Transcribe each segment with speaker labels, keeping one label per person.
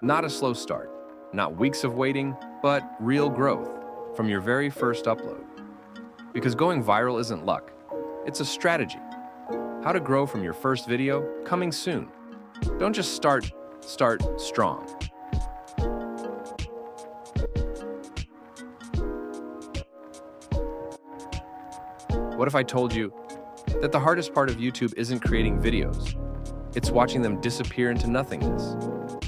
Speaker 1: Not a slow start, not weeks of waiting, but real growth from your very first upload. Because going viral isn't luck, it's a strategy. How to grow from your first video, coming soon. Don't just start strong. What if I told you that the hardest part of YouTube isn't creating videos? It's watching them disappear into nothingness.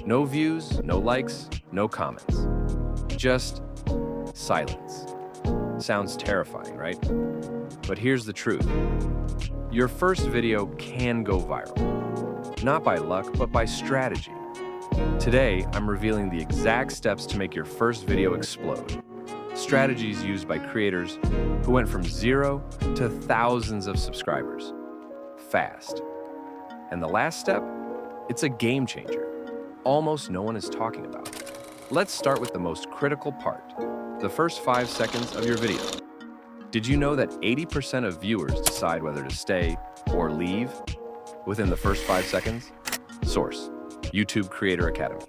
Speaker 1: No views, no likes, no comments. Just silence. Sounds terrifying, right? But here's the truth. Your first video can go viral. Not by luck, but by strategy. Today, I'm revealing the exact steps to make your first video explode. Strategies used by creators who went from 0 to thousands of subscribers. Fast. And the last step? It's a game changer. Almost no one is talking about it. Let's start with the most critical part, the first 5 seconds of your video. Did you know that 80% of viewers decide whether to stay or leave within the first 5 seconds? Source: YouTube Creator Academy.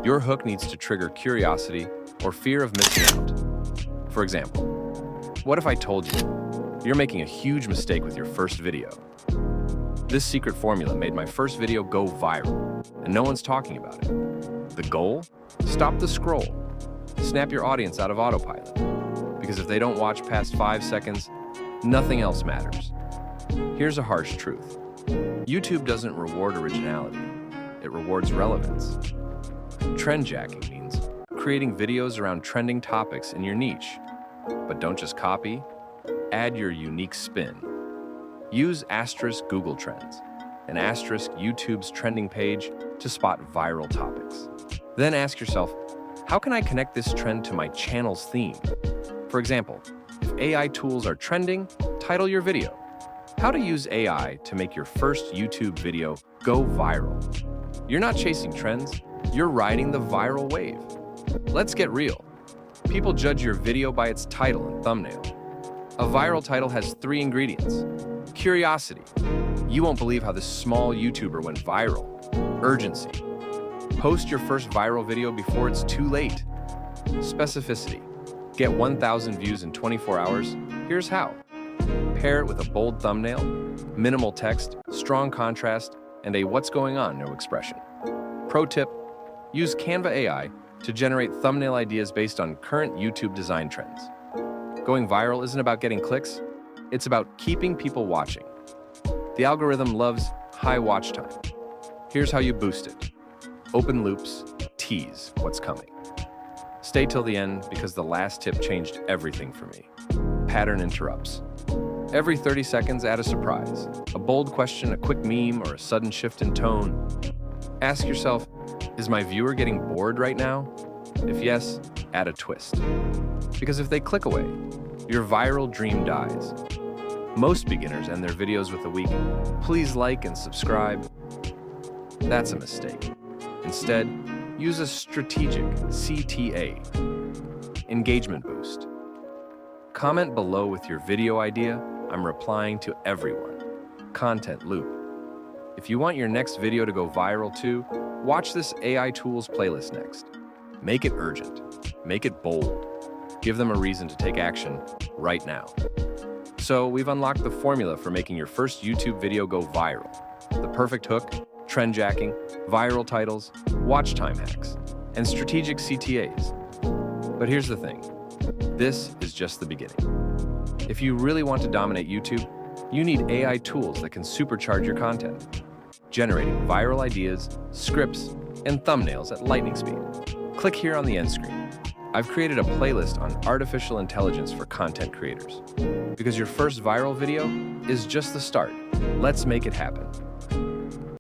Speaker 1: Your hook needs to trigger curiosity or fear of missing out. For example, what if I told you you're making a huge mistake with your first video? This secret formula made my first video go viral, and no one's talking about it. The goal? Stop the scroll. Snap your audience out of autopilot. Because if they don't watch past 5 seconds, nothing else matters. Here's a harsh truth. YouTube doesn't reward originality. It rewards relevance. Trend jacking means creating videos around trending topics in your niche. But don't just copy, add your unique spin. Use * Google Trends and * YouTube's trending page to spot viral topics. Then ask yourself, how can I connect this trend to my channel's theme? For example, if AI tools are trending, title your video. How to use AI to make your first YouTube video go viral. You're not chasing trends, you're riding the viral wave. Let's get real. People judge your video by its title and thumbnail. A viral title has 3 ingredients. Curiosity. You won't believe how this small YouTuber went viral. Urgency. Post your first viral video before it's too late. Specificity. Get 1,000 views in 24 hours. Here's how. Pair it with a bold thumbnail, minimal text, strong contrast, and a "what's going on" no expression. Pro tip, use Canva AI to generate thumbnail ideas based on current YouTube design trends. Going viral isn't about getting clicks, it's about keeping people watching. The algorithm loves high watch time. Here's how you boost it. Open loops, tease what's coming. Stay till the end because the last tip changed everything for me. Pattern interrupts. Every 30 seconds, add a surprise. A bold question, a quick meme, or a sudden shift in tone. Ask yourself, is my viewer getting bored right now? If yes, add a twist. Because if they click away, your viral dream dies. Most beginners end their videos with a weak, "Please like and subscribe." That's a mistake. Instead, use a strategic CTA, engagement boost. Comment below with your video idea. I'm replying to everyone. Content loop. If you want your next video to go viral too, watch this AI tools playlist next. Make it urgent. Make it bold. Give them a reason to take action right now. So we've unlocked the formula for making your first YouTube video go viral. The perfect hook, trend jacking, viral titles, watch time hacks, and strategic CTAs. But here's the thing. This is just the beginning. If you really want to dominate YouTube, you need AI tools that can supercharge your content, generating viral ideas, scripts, and thumbnails at lightning speed. Click here on the end screen. I've created a playlist on artificial intelligence for content creators. Because your first viral video is just the start. Let's make it happen.